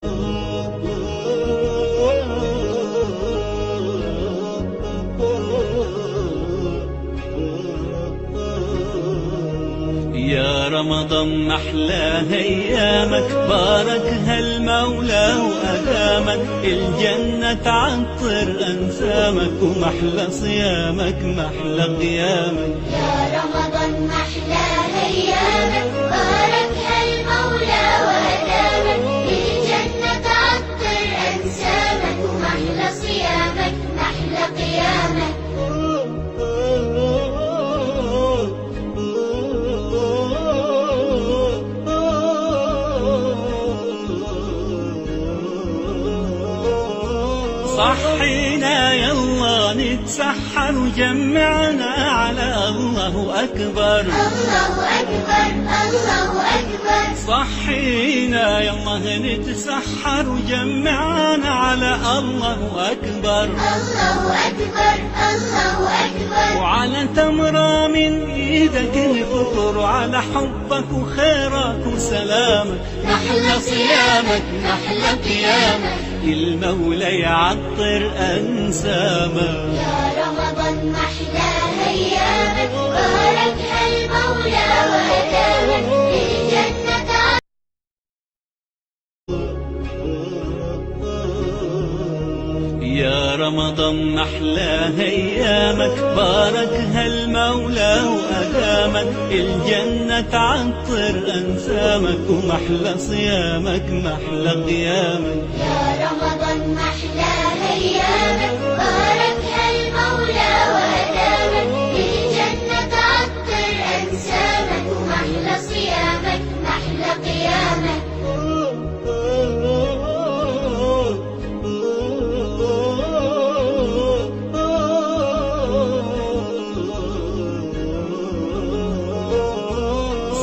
يا رمضان محلى ايامك، باركها المولى وادامك، الجنة تعطر انسامك، ومحلى صيامك محلى قيامك. يا رمضان محلى ايامك، باركها المولى وادامك، الجنة تعطر انسامك، ومحلى صيامك محلى قيامك. صحينا يلا نتسحر وجمعنا على الله أكبر. الله أكبر الله أكبر. صحينا يلا نتسحر وجمعنا على الله أكبر. الله أكبر الله أكبر. وعلى تمرة من إيدك نفطر، على حبك وخيرك وسلامك، محلى صيامك محلى قيامك. المولى يعطر أنسامك. يا رمضان محلى أيامك، باركها المولى وأدامك، الجنة يا رمضان محلى ايامك، باركها المولى وادامك، الجنة تعطر انسامك، ومحلى صيامك محلى قيامك. يا رمضان محلى أيامك، باركها المولى وأدامك، الجنة تعطر أنسامك، ومحلى صيامك محلى قيامك.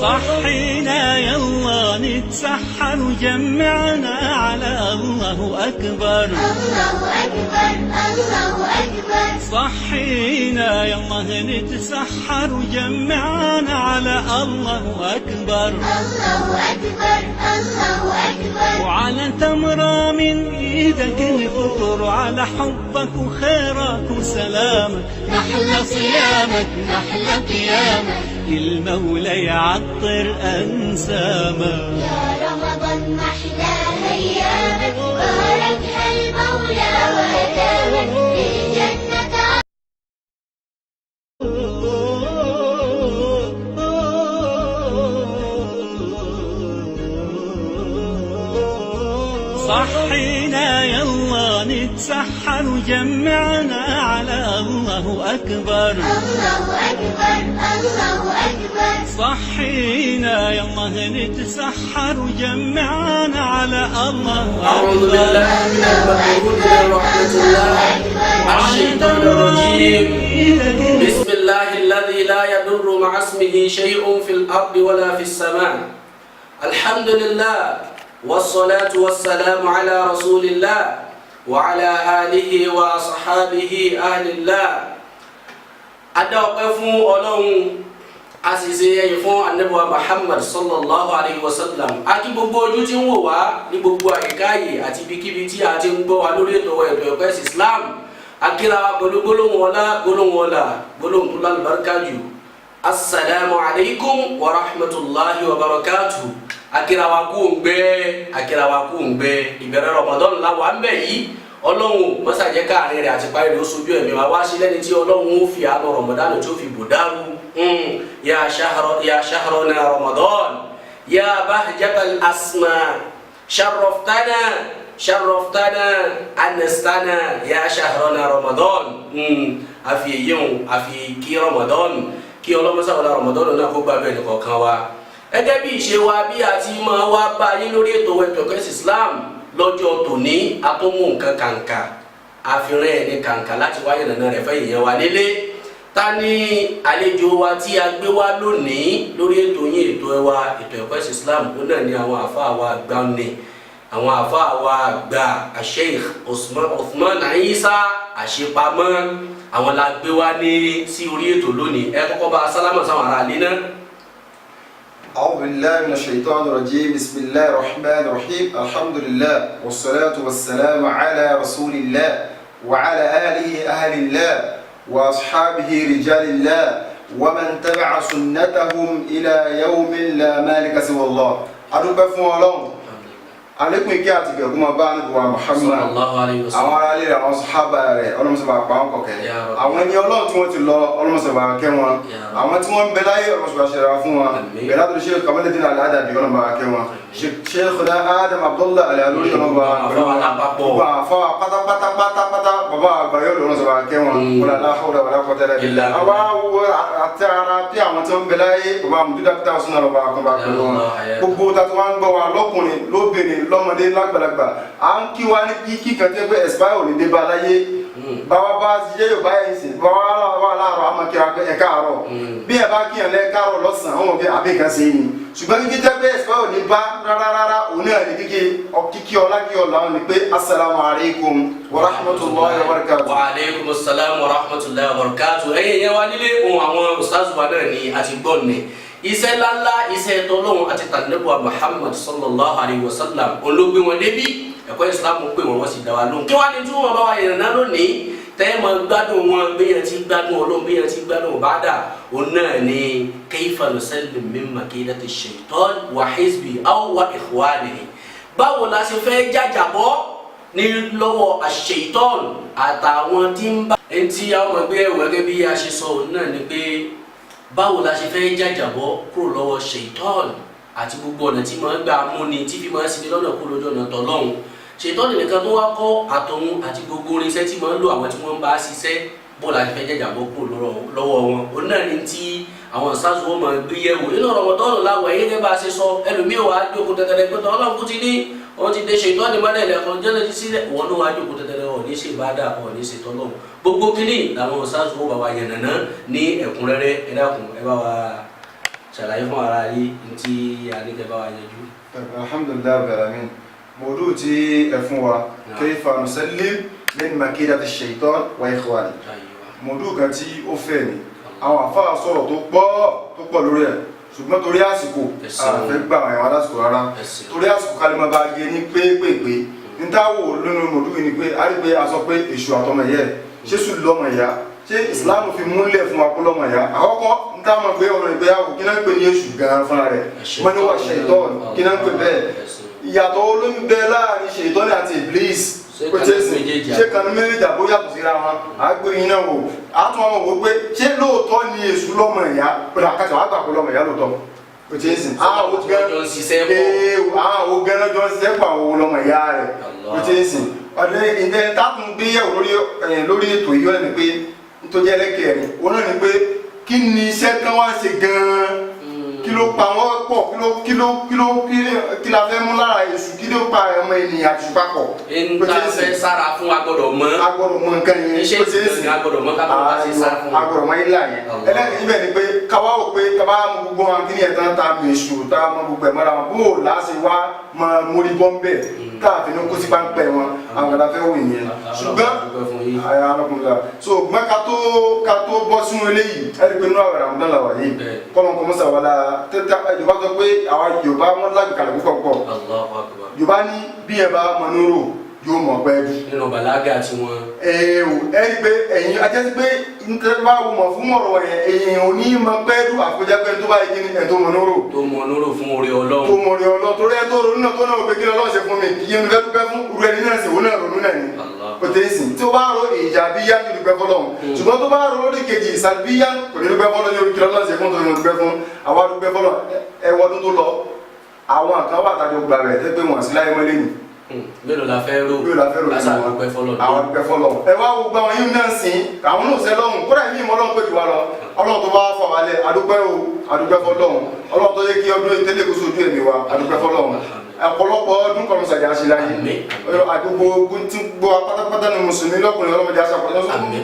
صحينا يلا نتسحر وجمعنا على الله أكبر. الله أكبر الله أكبر. صحينا يلا نتسحر وجمعنا على الله أكبر. الله أكبر الله أكبر. وعلى تمرة من إيدك نفطر، على حبك وخيرك وسلامك، محلى صيامك محلى قيامك. المولى يعطر أنسامك. يا رمضان محلى أيامك، باركها المولى وأدامك، الجنة صحينا يلا نتسحر وجمعنا على الله أكبر. الله أكبر الله أكبر. صحينا يلا نتسحر وجمعنا على الله أكبر. أعوذ بالله من المكروه ورحمة الله الشيطان الرجيم. بسم الله الذي لا يضر مع اسمه شيء في الأرض ولا في السماء. الحمد لله والصلاة والسلام على رسول الله وعلى آله وأصحابه أهل الله. أدعوكم أولون asise fún Ànábì Muhammad sallallahu alaihi wasallam. Àkí gbogbo ojú tí ń wò wá ní gbogbo àyíkáyè àti ibikíbi tí a ti ń gbọ́ wa lórí ètò ẹ̀kọ́ ẹ̀sìn Islam. Akíra wa pẹ̀lú gbólóhùn ọlá gbólóhùn tó lálùbáríkà jù. Assalamu alaikum wa rahmatullahi wa barakatuh. Akíra wa kú ń gbé ìbẹ̀rẹ̀ Ramadan la wà ń bẹ̀ yìí. Ọlọ́run mọ́sá jẹ́ káàrin rẹ̀ àti parí rẹ̀ ó sojú ẹ̀mí wa wá sí lẹ́ni tí Ọlọ́run ó fi àánú Ramadan tí ó fi bò dárú. يا شهرنا رمضان يا بهجة الأسماء شرفتنا أنستنا يا شهرنا رمضان. àfi يوم àfi kí Ramadan kí Ọlọ́run sá wọlé Ramadan náà kó gbàgbé ẹnìkọ̀ọ̀kan wa. Gẹ́gẹ́ bí ìṣe wa bí a ti máa wá bá yín lórí ètò ẹ̀kọ́ ẹ̀sìn Islam lọ́jọ́ tòní, atọ́mú nǹkan kàǹkà àfihàn ẹni kàǹkà láti wáyé nàná rẹ̀ fẹ́ ìyẹn wa nílé. Ta ni àlejò wa tí a gbé wá lónìí lórí ètò yín ètò ẹ̀kọ́ ẹ̀sìn Islam? Ó náà ni àwọn àfáà wa àgbà ni àwọn àfáà wa àgbà Sheikh Uthman Isa àṣepamọ́. Àwọn la gbé wá ní sí orí ètò lónìí. Ẹ kọ́kọ́ bá sálámà sáwọn ará ilé náà. أعوذ بالله من الشيطان الرجيم بسم الله الرحمن الرحيم الحمد لله والصلاة والسلام على رسول الله وعلى آله أهل الله وأصحابه رجال الله ومن تبع سنتهم إلى يوم لا مالك سوى الله أدوك فون alekun ike àti gẹ̀gùn máa bá níbi wa Muhammad àwọn ará ilé àwọn sàhábà rẹ̀ ọlọ́mọsọ̀bà pa wọn kọ̀kẹ́ àwọn ẹni ọlọ́run tí wọ́n ti lọ ọlọ́mọsọ̀bà kẹ́ wọn àwọn tí wọ́n ń bẹ láyé ọlọ́mọsọ̀bà ṣẹlẹ̀ fún wọn bẹ̀rẹ̀ látọ̀ Sheikh Kamaluddin Al-Adabi ọlọ́mọba kẹ́ wọn Sheikh Adam Abdullah Al-Aluri ọlọ́mọba gbogbo àfọ pátápátá bàbá àgbáyé ọlọ́mọsọ̀bà kẹ́ wọn wala la hawla wala quwwata illa billah àwa wo àti ara bí àwọn tí wọ́n bẹ láyé bàbá àmùdúdà pété àwọn súnà ọlọ́mọba kọ́ bá pẹ̀lú wọn gbogbo tàbí wọn gbọ́ wa lọ́kùnrin lóbìnrin lọ́mọdé lágbàlagbà à ń kí wa ní kíkí kan tẹ́ pé ẹ̀sìpáyọ̀ ní dé bá láyé báwa bá ṣiṣẹ́ yóò bá yẹn sìn báwa wà láàárọ̀ àmọ́ kíra pé ẹ̀ka àárọ̀ bí ẹ bá kíyàn lẹ́ káàárọ̀ lọ́sàn-án wọn bí àbí kan ṣe ni ṣùgbọ́n kíkí tẹ́ pé ẹ̀sìpáyọ̀ ní bá rárá òun náà ní kíkí ọlá kí ọlá wọn ni pé assalamu alaikum wa rahmatullahi wa barakatuh. Wa alaikum assalam wa rahmatullahi wa barakatuh. ẹ̀yin yẹn wá nílé ohun àwọn ustaz wa náà ni a ti gbọ́ ni iṣẹ́ ńláńlá iṣẹ́ tọ́lọ́hun àti tànẹ́bùwà Muhammad sallallahu alayhi wa sallam olóògbé wọn débi ẹ̀kọ́ Islam pé wọ́n sì dá wa lóhùn kí wọ́n ní tí wọ́n bá wa yẹn náà lónìí tẹ́ẹ̀mọ̀ gbádùn wọn bẹ́yẹn ti gbádùn Ọlọ́run bẹ́yẹn ti gbádùn bàdà òun náà ni kayfa nusallim min makidati shaytan wa hizbi aw wa ikhwanihi báwo la ṣe fẹ́ jàjàbọ́ ní lọ́wọ́ ash-shaytan àtàwọn tí ń bá ẹni tí àwọn ọmọ ẹgbẹ́ gẹ́gẹ́ bí a ṣe sọ òun náà ni pé báwo la ṣe fẹ́ jàjàbọ́ kúrò lọ́wọ́ ṣèitọ́ọ̀nù àti gbogbo ọ̀nà tí máa ń gbà múni tí fi máa ń sinmi lọ́nà kúrò lójú ọ̀nà tọ́lọ́hún ṣèitọ́ọ̀nù nìkan tó wá kọ́ àtọ̀hún àti gbogbo irinṣẹ́ tí máa ń lo àwọn tí wọ́n ń bá ṣiṣẹ́ bó la ṣe fẹ́ jàjàbọ́ kúrò lọ́wọ́ wọn òun náà ni tí àwọn ìsáàsù wọn máa gbé yẹ̀wò nínú Ramadan láwọ̀ ẹ̀yẹ́ gẹ́gẹ́ bá a ṣe sọ ẹlòmíì wàá jókòó tẹ́tẹ́rẹ́ pé Ọlọ́run kú ti ní wọ́n ti dé ṣèitọ́ọ̀nù mọ́lẹ̀ lẹ́kọ̀ọ́ jẹ́lẹ̀ ti sílẹ̀ wọn ló wàá jókòó tẹ́tẹ́rẹ́ ọ̀ ní ṣe ìbádà ọ̀ ní ṣe tọ́lọ́hún gbogbo kínní làwọn ìsáàsù wọn bá wa yànnàná ní ẹ̀kúnrẹ́rẹ́ ẹ dákun ẹ bá wa ṣàlàyé fún ara yìí ntí àníkẹ́ bá wa yanjú. alhamdulilayi rabbil alamin mawdu tí ẹ fún wa kayfa nusallim min makidati shaytan wa ikhwani mawdu kan tí ó fẹ́ ni àwọn àfáà sọ̀rọ̀ tó pọ̀ lórí ẹ̀ ṣùgbọ́n torí àsìkò àfẹ́ gbà àwọn alásìkò rárá torí àsìkò kalima bá gé ní pépèpé ní táwò lónìí mawdu ni pé a rí pé a sọ pé èṣù àtọmọ yẹ ṣésù lọ́mọ ìyá ṣé ìsìláàmù fi múlẹ̀ fún wa kó lọ́mọ ìyá àkọ́kọ́ ń tá mọ̀ pé ọ̀rọ̀ ìgbéyàwó kí náà ń pè ní èṣù gan-an fúnra rẹ̀ wọ́n ní wà ṣètọ́ọ̀nù kí náà ń pè bẹ́ẹ̀ ìyàtọ̀ olóńgbẹ láàrin ṣètọ́ọ̀nù àti iblis ṣé kan méjèèjì àbó yàtọ̀ síra wọn àgbẹ̀yìn náà wò àtún wọn wò pé ṣé lóòótọ́ ni èṣù lọ́mọ ìyá pẹ̀lú àkàtà wàá gbà pé lọ́mọ ìyá lóòótọ́ o ti ń sìn àwọn gẹ́rẹ́ jọ ń ṣiṣẹ́ pọ̀ àwọn lọ́mọ ìyá rẹ̀ o ti ń sìn ọ̀dẹ́ ìdẹ́ tákùn gbéyẹ̀wò lórí ètò yìí ọ̀nà ni pé nítorí ẹlẹ́kẹ̀ẹ́ ni òun náà ni pé kí ni iṣẹ́ tí wọ́n ṣe gan-an kí ló pa wọ́n pọ̀ kí la fẹ́ mú lára èṣù kí ló pa ọmọ ènìyàn àti papọ̀. nta fẹ́ sára fún agbọ́dọ̀ mọ̀ nǹkan yẹn iṣẹ́ ìsìn agbọ́dọ̀ mọ̀ kábọ̀ bá ṣe sára fún. agbọ́dọ̀ mọ̀ ilé àyẹ̀ ẹlẹ́kẹ̀ẹ́ ibẹ̀ ni pé káwá wò pé káwá mú gbogbo wọn kí ni ẹ̀ tán ta mi èṣù tá a mọ gbogbo ẹ̀ mọ́ra wọn bó o láṣẹ wá máa mórí bọ́m̀bẹ̀ káàfin ní kó sí bá ń pẹ́ wọn àwọn kàdá fẹ́ wò yẹn ṣùgbọ́n so gbọ́n ká tó bọ́ sínú eléyìí ẹni pé inú àwọn Ramadan la wà yìí kọ́mọ kọ́mọ́sà wà láà tẹ́tà Yorùbá sọ pé àwọn Yorùbá wọn lágbèkalẹ̀ púpọ̀ Yorùbá ní bí ẹ bá mọ nírò yóò mọ̀ pẹ́ bí. nínú bàlágà tí wọn. ẹni pé ẹ̀yin ajẹ́sí pé nítorí bá wù mọ̀ fún ọ̀rọ̀ yẹn èyàn ò ní mọ pẹ́ dù àkójẹ́pẹ́ tó bá yẹ kí ni ẹ̀ tó mọ̀ nírò. tó mọ̀ nírò fún orí Ọlọ́run. tó mọ̀ orí Ọlọ́run torí ẹ tó ronú náà tó náà pé kí Ọlọ́run ṣe fún mi kí yẹn fẹ́ dúpẹ́ fún irú ẹni náà sì wọ́n náà ronú náà ni. kò tẹ́ sìn tí ó bá ro ìjà bí yá ní dúpẹ́ fọlọ́run ṣùgbọ́n tó bá ro lórí kejì ìsàlbí yá kò ní dúpẹ́ fọlọ́run yóò kí Ọlọ́run ṣe fún tó ní dúpẹ́ fún àwa dúpẹ́ fọlọ́run ẹwọ́dún tó lọ àwọn àkàwà àtàjọ gbà rẹ̀ tẹ́ pé wọ́n sí láyé mọ́lẹ́ nì mélòó la fẹ́ rò lásán dúpẹ́ fọlọ́run. àwọn dúpẹ́ fọlọ́run ẹ wá gbogbo àwọn yìí náà sìn àwọn náà sẹ́ lọ́hùn kódà ìmí ìmọ̀ Ọlọ́run pé jù wá lọ Ọlọ́run tó bá fọ wálẹ̀ adúpẹ́ o adúpẹ́ fọlọ́run Ọlọ́run tó yẹ kí ọdún tẹ́lẹ̀ kó sojú ẹ̀mí wa adúpẹ́ fọlọ́run ọ̀pọ̀lọpọ̀ ọdún kọ̀ọ̀mù sàjà ṣe láyé àgbogbo ogun tí gbọ́ pátápátá ní mùsùlùmí lọ́kùnrin ọlọ́mọdé aṣàkọ̀ọ́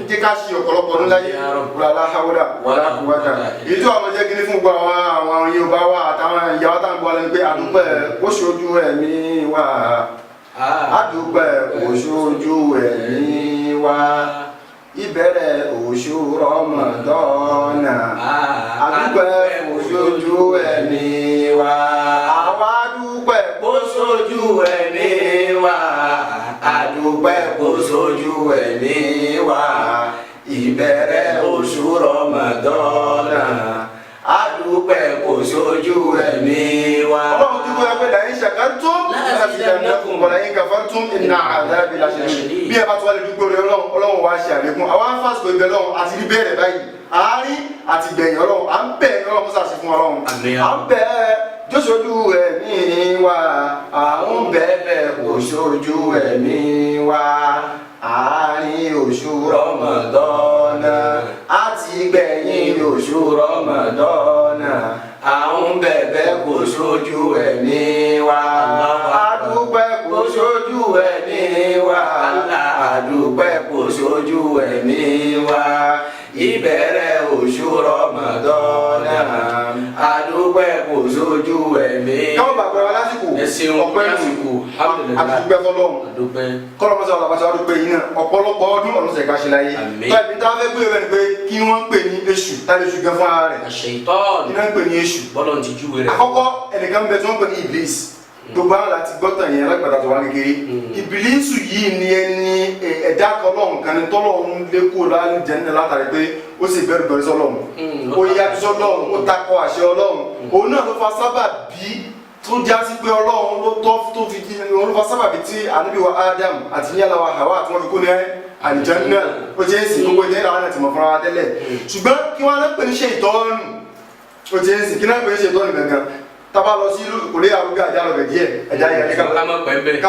jẹ́ ká ṣe ọ̀pọ̀lọpọ̀ ọdún láyé wàlá hawla wàlá quwwata èyí tó àwọn jẹ́ kíní fún gbọ́ àwọn Yorùbá wa àtàwọn ìyàwó tá à ń gbọ́ lẹ́nu pé àdúpẹ́ ó ṣojú ẹ̀mí wa àdúpẹ́ ó ṣojú ẹ̀mí wa ìbẹ̀rẹ̀ oṣù Ramadan àdúpẹ́ ó ṣojú ẹ̀mí àdúpẹ́ kò sójú ẹ̀mí wa ìbẹ̀rẹ̀ oṣù Ramadan àdúpẹ́ kò sójú ẹ̀mí wa. Ọlọ́run tí kò yẹ pé lẹ́yìn shakartum lazidannakum wa la'in kafartum inna adhabi lashadid. Bí ẹ bá tún wá lè dúpẹ́ orí Ọlọ́run wá ṣe àlékún àwọn afásitì ìbẹ̀ lọ́run àti rí bẹ́ẹ̀rẹ̀ báyìí àárín àti gbẹ̀yìn Ọlọ́run à ń bẹ̀ Ọlọ́run mọ́sá sí fún Ọlọ́run à ń bẹ̀ jóṣojú ẹ̀mí wa à ń bẹ̀ kò sójú ẹ̀mí wa àárín oṣù Ramadan àti gbẹ̀yìn oṣù Ramadan à ń bẹ̀bẹ̀ kò sójú ẹ̀mí wa àdúpẹ́ kò sójú ẹ̀mí wa àdúpẹ́ kò sójú ẹ̀mí wa ìbẹ̀rẹ̀ oṣù Ramadan àdúpẹ́ kò sójú ẹ̀mí. káwọn bàbá wa lásìkò ọpẹ́ lásìkò àdúpẹ́ fọ́lọ́run kọlọmọsọ ọlọpàá àdúpẹ́ yìí náà ọ̀pọ̀lọpọ̀ ọdún ọdún ṣẹka ṣe láyé tó ẹbí tá a fẹ́ gbé rẹ ni pé kí wọ́n pè ní èṣù tàbí èṣù gan fún ara rẹ̀ kí wọ́n pè ní èṣù àkọ́kọ́ ẹnìkan bẹ tí wọ́n pè ní Iblis gbogbo àwọn láti gbọ́tàn yẹn lágbàdà tó wà kékeré Ìbílísù yìí ni ẹni ẹ̀dá kọlọ́hún kan ní tọ́lọ́hún lékòó láàrin jẹ́nìyàn látàrí pé ó sì bẹ̀rù bẹ̀rù sọ́lọ́hún ó yájú sọ́lọ́hún ó takọ àṣẹ Ọlọ́hún òun náà ló fa sábà bí tó já sí pé Ọlọ́hún ló tọ́ tó fi di òun ló fa sábà bí tí ànábì wa Adam àti níyàlá wa Hawa àti wọn fi kó ní àlùjánnà ó jẹ́ èsì gbogbo ìdẹ́yìn làwọn àti mọ̀ fúnra wa tẹ́lẹ̀ ṣùgbọ́n kí wọ́n á pè ní ṣètọ́nù ó jẹ́ èsì kí náà pè ní ṣètọ́nù gangan taba lọ sí kòlé àrùgá àjà lọ bẹ díẹ̀ ẹja yìí àti kama pẹ̀mbẹ́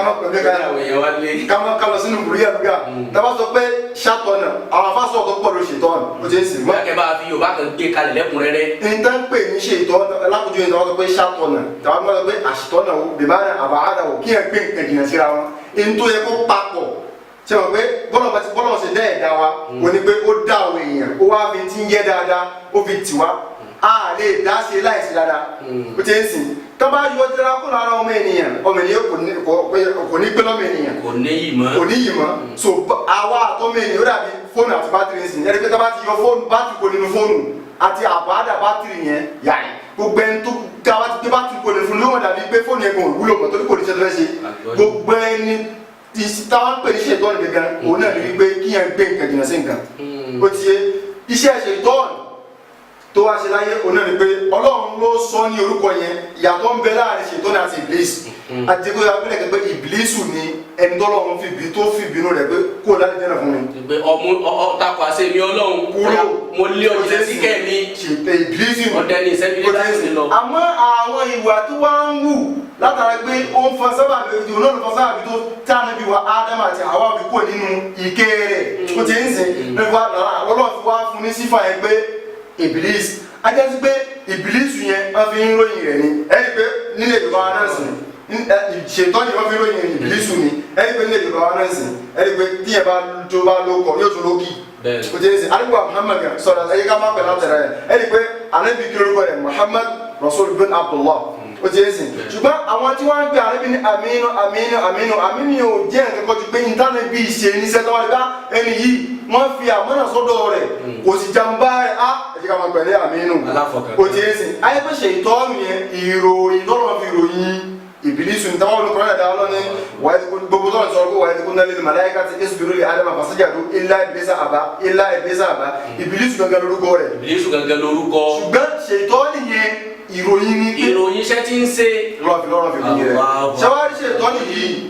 kama lọ sínú kòlé àrùgá taba sọ pé ṣàtọ̀nà àwọn afásọ̀ tó pọ̀ ló ṣètọ́nù ó ti ń sìn. wọ́n kẹ́ bá a fi Yorùbá kan gbé kalẹ̀ lẹ́kùnrẹ́rẹ́. n tán pè ní ṣètọ́nù alákòjú yẹn taba sọ pé ṣàtọ̀nà taba sọ pé àṣìtọ́nà wo bèbá àbáhádà wo kí ẹ gbé nǹkan jìnnà síra wọn n tó yẹ kó papọ̀ ṣe wọ́n pé bọ́lọ̀ ṣe dá ẹ̀dá wa wọ́n ní pé ó dá àwọn èèyàn ó wá fi ti ń yẹ dáadáa ó fi tì wá a lè dá sí láìsí dáadáa ó ti ń sìn tó bá yọ jẹrà kó lára ọmọ ènìyàn kò ní pé lọ́mọ ènìyàn kò ní yìí mọ́ so àwa àtọ́mọ ènìyàn ó dàbí fóònù àti bátìrì ń sìn ẹni pé tó bá ti yọ fóònù bátìrì kò nínú fóònù àti àbáàdà bátìrì yẹn yàrá gbogbo ẹni tó ká wá ti gbé bátìrì kò nínú fóònù ló wọ́n dàbí pé fóònù yẹn kò wúlò mọ́ torí kò ní ṣe tó fẹ́ ṣe gbogbo ẹni tí táwọn pè ní ṣètọ́nù gẹ́gẹ́ òun náà ní wípé kíyàn gbé nǹkan jìnnà sí nǹkan ó ti yé iṣẹ́ ṣètọ́nù tó wá ṣe láyé òun náà ni pé Ọlọ́run ló sọ ní orúkọ yẹn ìyàtọ̀ ń bẹ láàrin ṣètọ́nù àti Iblis àti pé abúlé kẹgbẹ́ Iblisu ni ẹni tọ́lọ́run tó fi bínú rẹ̀ pé kó láti jẹ́nà fún mi. pé takò àṣẹ mi Ọlọ́run kúrò mo lé ọjọ́ sí kẹ́mi ṣètò Iblisu ọ̀dẹ ní ìṣẹ́bí láti lọ. àmọ́ àwọn ìwà tó wá ń wù látara pé ó ń fa sábàbí ojú náà ló fa sábàbí tó tá a níbi wa Ádámù àti Háwà fi kó nínú ìké rẹ̀ ó ti ń sìn lọ́wọ́ Ọlọ́run fi wá fún ní sífà yẹn pé Iblis ajásí pé Iblis yẹn wọ́n fi ń ròyìn rẹ̀ ni ẹni pé nílẹ̀ Yorùbá wa náà sìn ṣètọ́ ni wọ́n fi ń ròyìn Iblis ni ẹni pé nílẹ̀ Yorùbá wa náà sìn ẹni pé tíyẹn bá tó bá lóko yóò tún lókì o jẹ́ sìn alẹ́ wa Muhammad sọ̀rọ̀ ẹ̀yẹ ká má pẹ̀lú àtẹ̀rẹ̀ ẹni pé anabi kí lórúkọ rẹ̀ Muhammad Rasul bin Abdullah o jẹ́ sìn ṣùgbọ́n àwọn tí wọ́n ń gbé anabi ní aminu yóò jẹ́ nǹkan kan ju pé intanẹ́ẹ̀tì ṣe ní sẹ́tọ́wálé ẹni yìí wọ́n fi àmọ́nà sọ́dọ̀ rẹ̀ kò sì jàmbá rẹ̀ á ẹ̀jẹ̀ ká máa pẹ̀lẹ́ àmínú o ti ń sìn ayé pé ṣe ìtọ́nù yẹn ìròyìn tọ́lọ́ fi ròyìn Ìbílísù ní táwọn olùkọ́ rẹ̀ dáwọ́ lọ́ní gbogbo tọ́lọ̀ sọ pé wàá dikún nálẹ́ màláíkà ti isjudu li Adama fasajadu illa Iblisa àbá Ìbílísù gangan lórúkọ rẹ̀ ṣùgbọ́n ṣe ìtọ́nù yẹn ìròyìn ní pé ìròyìn iṣẹ́ tí ń ṣe lọ́ọ̀fì rẹ̀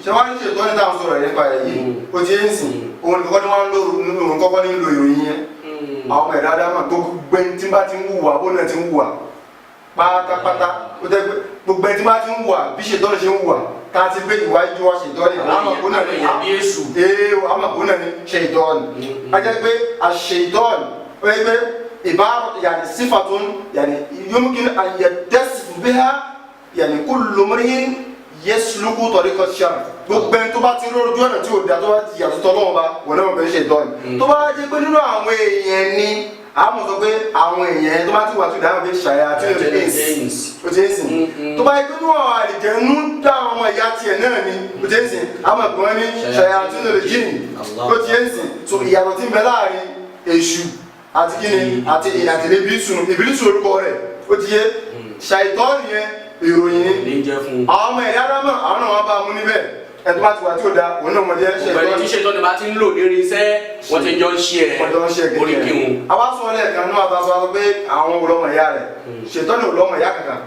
ṣẹwárí ṣètọ́nì táwọn sọ̀rọ̀ rẹ̀ nípa rẹ̀ yìí ó ti ń sìn òun kọ́kọ́ ní wọ́n ń lo kọ́kọ́ ní lo ìròyìn yẹn àwọn ọmọ ẹ̀dá dámà gbogbo ẹni tí bá ti ń wùwà bó náà ti ń wùwà pátápátá ó tẹ́ pé gbogbo ẹni tí bá ti ń wùwà bí ṣètọ́nì ṣe ń wùwà ká ti gbé ìwájú wa ṣètọ́nì àmàkó náà ní ṣètọ́nì ajẹ́ pé àṣètọ́nì ó yẹ pé عبارة يعني صفة يعني يمكن أن يتصف بها يعني كل امرئ يسلك طريق الشر gbogbo ẹni tó bá ti rọrùn ojú ọ̀nà tí ò dá tó bá ti yàtọ̀ tọ́lọ́wọ́n bá wọ́n náà bẹ̀rẹ̀ ṣe ìtọ́ni tó bá jẹ́ pé nínú àwọn èèyàn ni àmọ́ sọ pé àwọn èèyàn tó bá ti wà tó dáhùn pé ṣàyà àti ẹ̀ẹ́sì ó ti ń sìn tó bá jẹ́ pé nínú àwọn àlìjẹ̀nú dá àwọn ọmọ ìyá tiẹ̀ náà ni ó ti ń sìn àmọ́ pé wọ́n ní ṣàyà àti ẹ̀ẹ́sì ó ti ń sìn so ìyàtọ̀ tí ń bẹ láàrin èṣù àti kíni àti Ìbílísù orúkọ rẹ̀ ó ti yé ṣàìtọ́nù yẹn ìròyìn ni àwọn ọmọ ẹ̀dá dámọ̀ àwọn náà wọ́n bá mú níbẹ̀ ẹni tó bá ti wà tí ò da òun náà mọ̀ jẹ́ ṣètọ́ni. ọ̀gbẹ́ni tí ṣètọ́ni bá ti ń lò ní irinṣẹ́ wọ́n ti jọ ń ṣe ẹ̀ orí kí wọn. àwa sọ lẹ́ẹ̀kan náà àtàwọn sọ pé àwọn olọ́mọ ìyá rẹ̀ ṣètọ́ni olọ́mọ ìyá kankan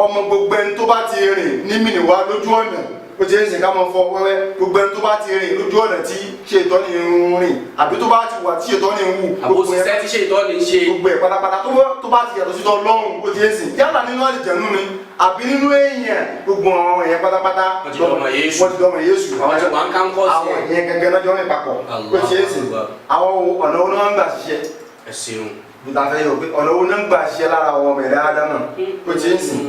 ọmọ gbogbo ẹni tó bá ti rìn ní mìnìwá lójú ọ̀nà ó ti ń sìn ká máa fọ wẹ́wẹ́ gbogbo ẹni tó bá ti rìn lójú ọ̀nà tí ṣètọ́ni ń rìn àbí tó bá ti wà tí ṣètọ́ni ń wù àbòsíṣẹ́ tí ṣètọ́ni ń ṣe gbogbo ẹ̀ pátápátá tó bá ti yàtọ̀ sí Ọlọ́run ó ti ń sìn yálà nínú àlìjẹ̀nú ni àbí nínú èèyàn gbogbo àwọn èèyàn pátápátá wọ́n ti dọ́mọ Yésù àwọn èèyàn gẹ́gẹ́ náà jọ rìn papọ̀ ó ti ń sìn àwọn ọ̀nà wọn náà ń gbà ṣiṣẹ́ ẹ̀sìn ìtàfẹ́ yóò pé ọ̀nà wọn náà ń gbà ṣiṣẹ́ lára àwọn ọmọ ẹ̀dá Ádámù ó ti ń sìn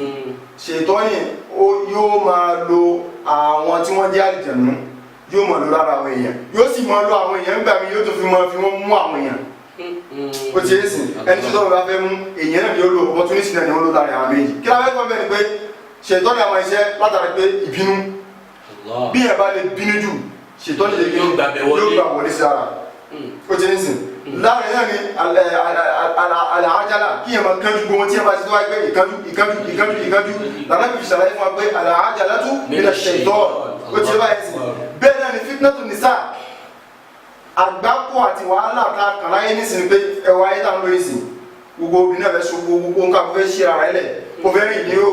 ṣètọ́ni yóò máa lo àwọn tí wọ́n jẹ́ àlìjẹ̀nú yóò máa lo lára àwọn èèyàn yóò sì máa lo àwọn èèyàn gbà mí yóò tó fi wọ́n mú àwọn èèyàn ó ti ń sìn ẹni tí tọ́lọ́ bá fẹ́ mú èèyàn náà ni ó lo opportunity náà ni ó lo lára àwọn méjì kí lábẹ́ fún bẹ́ẹ̀ ni pé ṣètọ́ni àwọn iṣẹ́ látara pé ìbínú bí ẹ̀ bá lè bínú jù ṣètọ́ni lè yóò gbà wọlé sí ara ó ti ń sìn láàrin náà ni àlàájálà kí ẹ̀ máa kánjú gbogbo tí ẹ̀ bá ti tó wáyé pé ìkánjú lànà fi ṣàlàyé fún wa pé àlàájálà tún nílẹ̀ ṣètọ́ ó ti báyìí sìn bẹ́ẹ̀ náà ni fitnatu nisa àgbákò àti wàhálà tá a kàn láyé nísìnyí pé ẹwà ayé tá a ń lóye sìn gbogbo obìnrin náà fẹ́ so gbogbo nǹkan kó fẹ́ ṣe ara ẹ̀ lẹ̀ kó fẹ́ rìn ní o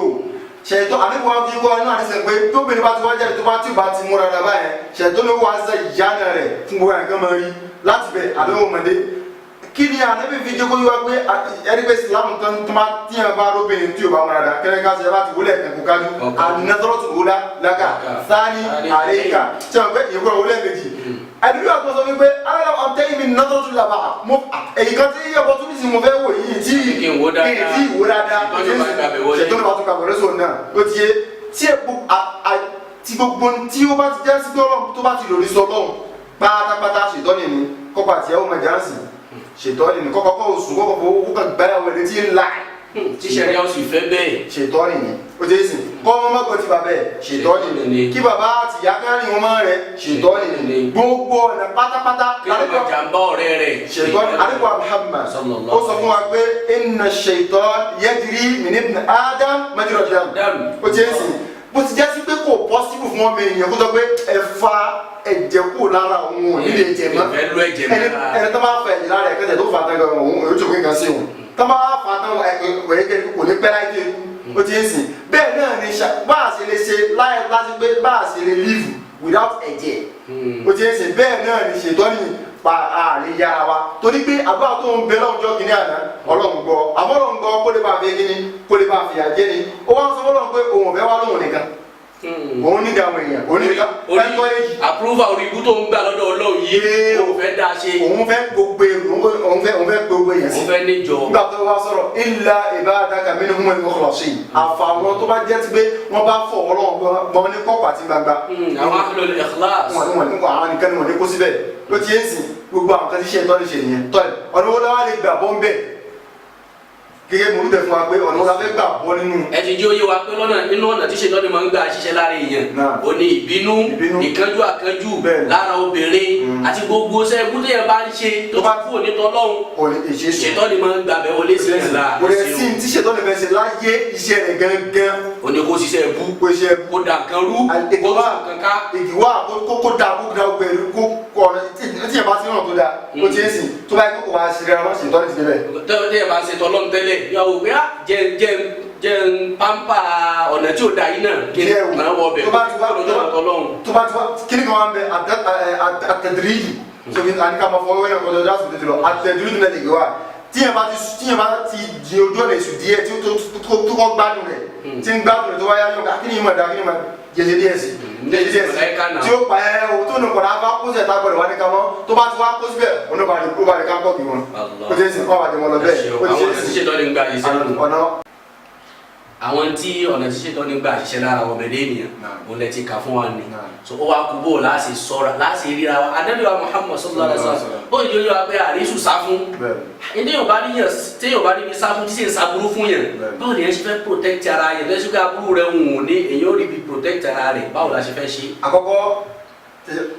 ṣètò àníkò wọn fi kọ́ náà ní sẹ́ pé tóbìnrin bá ti wá jáde tó bá tí ò bá ti múra dábà yẹn ṣètò ló wá ṣe ìyáná rẹ̀ fún gbogbo àyànkán máa rí láti bẹ̀ àbẹ̀wò mọ̀dé kí ni ànábì fi jókòó yíwá pé ẹni pé Islam kan tó máa tíyàn bá lóbìnrin tí ò bá múra dá kẹ́rẹ́ ká ṣe bá ti wọlé ẹ̀kẹ́ kájú àdínátọ́rọ́ tó wọlá lákà sáni àríkà tí wọn pé ìyẹ́kọ́ wọlé méjì àdúgbò àtúnṣe wípé alára ọ̀tẹ́yìn mi nọ́tọ́ tó làbà èyí kan tí yíyẹ bọ́ tó ní sí mo fẹ́ wò yìí tí ìwò dáadáa ṣètò ní bá tún kàbọ̀ lẹ́sọ̀ náà ó ti yé tí gbogbo tí ó bá ti jẹ́ sí tó bá ti lòdì sọ́lọ́run pátápátá ṣètọ́ni ni kọ́kọ́ àti ẹ̀wọ̀n mẹ́jánsì ṣètọ́ni ni kọ́kọ́ oṣù kọ́kọ́ owó kan gbáyàwó ẹni tí ń la tíṣẹ̀rí ọ̀sùn ìfẹ́ bẹ́ẹ̀ ṣètọ́ni ni ó ti sìn kọ́ ọmọ mọ́gbọ́n ti bàbá ẹ̀ ṣètọ́ni ni kí bàbá àti ìyá kárí wọn máa rẹ̀ ṣètọ́ni ni gbogbo ọ̀nà pátápátá kílódé jàmbá ọ̀rẹ́ rẹ̀ ṣètọ́ni àdìgbò Muhammad ó sọ fún wa pé inna shaitan yajri min ibn Adam majra dam ó ti sìn bó ti jẹ́ sí pé kò pọ́sibú fún ọmọ ènìyàn kó sọ pé ẹ̀fà ẹ̀jẹ̀ kù lára òun ò nílé ẹ̀jẹ̀ mọ́ ẹni tó bá fẹ́ ẹ̀jẹ̀ lára ẹ̀kẹ́jẹ̀ tó fà tán gan òun èyí tó kí nǹkan sí òun tó bá fà tán ẹ̀kẹ́ kò ní pẹ́ láì ó ti ń sìn bẹ́ẹ̀ náà ni bá a ṣe lè ṣe láì láti pé bá a ṣe lè live without ẹ̀jẹ̀ ó ti ń sìn bẹ́ẹ̀ náà ni ṣètọ́ni pa àlè yára wa torí pé àbá tó ń bẹ lọ́jọ́ kìíní àná Ọlọ́run gbọ́ àmọ́ Ọlọ́run gbọ́ kó lè bá fi kíní kó lè bá fi àjẹ́ ni ó wá ń sọ Ọlọ́run pé òun ọ̀fẹ́ wá lóhùn nìkan òun ní ìdààmú èèyàn òun ní nìkan ẹ̀tọ́ èjì. àpúrúfà orí ibú tó ń gbà lọ́dọ̀ Ọlọ́run yìí òun fẹ́ dá ṣe. òun fẹ́ gbogbo èèyàn sí. òun fẹ́ níjọ. nígbà tó wá sọ̀rọ̀ illa ibadaka minhumul mukhlasin àfàwọn tó bá jẹ́ ti pé wọ́n bá fọ̀ Ọlọ́run gbọ́n ní kọ̀kọ̀ àti gbangba. àwọn ahlul ikhlas. wọn nìkan ni wọn ní kó síbẹ̀ ló ti ń sìn gbogbo àwọn kan tí ṣe tọ́ ní ṣe nìyẹn tọ́ ọ̀nà wo láwa lè gbà bọ́ ń bẹ̀ gẹ́gẹ́ mo ń bẹ̀ fún wa pé ọ̀nà wo la fẹ́ gbà bọ́ nínú. ẹ ti jí oyé wa pé nínú ọ̀nà tí ṣètọ́ni máa ń gbà ṣiṣẹ́ lára èèyàn ó ní ìbínú ìkánjú àkánjú lára obìnrin àti gbogbo sẹ́gun tó yẹn bá ń ṣe tó bá kú òní tọ́lọ́hún ṣètọ́ni máa ń gbà bẹ́ wọlé sí ẹ̀ la. kò lè sí tí ṣètọ́ni fẹ́ ṣe láyé iṣẹ́ rẹ̀ gangan. ó ní kó ṣiṣẹ́ bú kó dà kan rú kó sùn kankan. ìdìwọ́ kó da gbẹ̀rù kó kọ̀ tí yẹn bá ti ràn tó da ó ti ń sìn tó bá yẹ kó wá ṣe rẹ̀ wọ́n ṣètọ́ni ti débẹ̀. tó yẹ bá ṣe tọ́lọ́hún tẹ́lẹ̀ yàwó pé jẹ́ pampa ọ̀nà tí ò da yìí náà kí n náà wọ bẹ̀ tó bá ti wá kí ni kan wá ń bẹ àtẹ̀dìrìjì sókè àníkà máa fọwọ́ wẹ́nà kọjọ láti tètè lọ àtẹ̀dìrìjì náà lè gbé wa tíyẹn bá ti di ojú ọ̀nà èṣù díẹ̀ tí tó kọ́ gbádùn rẹ̀ tí ń gbádùn rẹ̀ tó wáyá yóò ká kí ni ìmọ̀ ẹ̀dá kí ni ìmọ̀ jẹjẹ díẹ̀ sí tí ó pa ẹ o tó nù kọ̀dà bá kó sẹ̀ tá gbọ́dọ̀ wá ní kamọ́ tó bá ti wá kó síbẹ̀ ó bá lè ká pọ̀ kí wọn ó ti ń sìn kọ́ àbàjẹ́ wọn lọ bẹ́ẹ̀ ó ti ń sìn ọ̀nà. àwọn tí ọ̀nà tí ṣètọ́ni gbà ṣiṣẹ́ lára wọn bẹ̀rẹ̀ ènìyàn òun lẹ ti kà fún wa ni so ó wá kú bó láti sọ́ra láti ríra wa Ànábì wa Muhammad sallallahu alaihi wasallam ó yọ yọ pé àríṣù sá fún ẹni yóò bá níyàn tí yóò bá níbi sá fún tí sì ń saburú fún yẹn báwo ni ẹ ṣe fẹ́ protect ara yẹn lẹ́sùn pé aburú rẹ̀ ń wò ní èyí ó rí bí protect ara rẹ̀ báwo la ṣe fẹ́ ṣe. àkọ́kọ́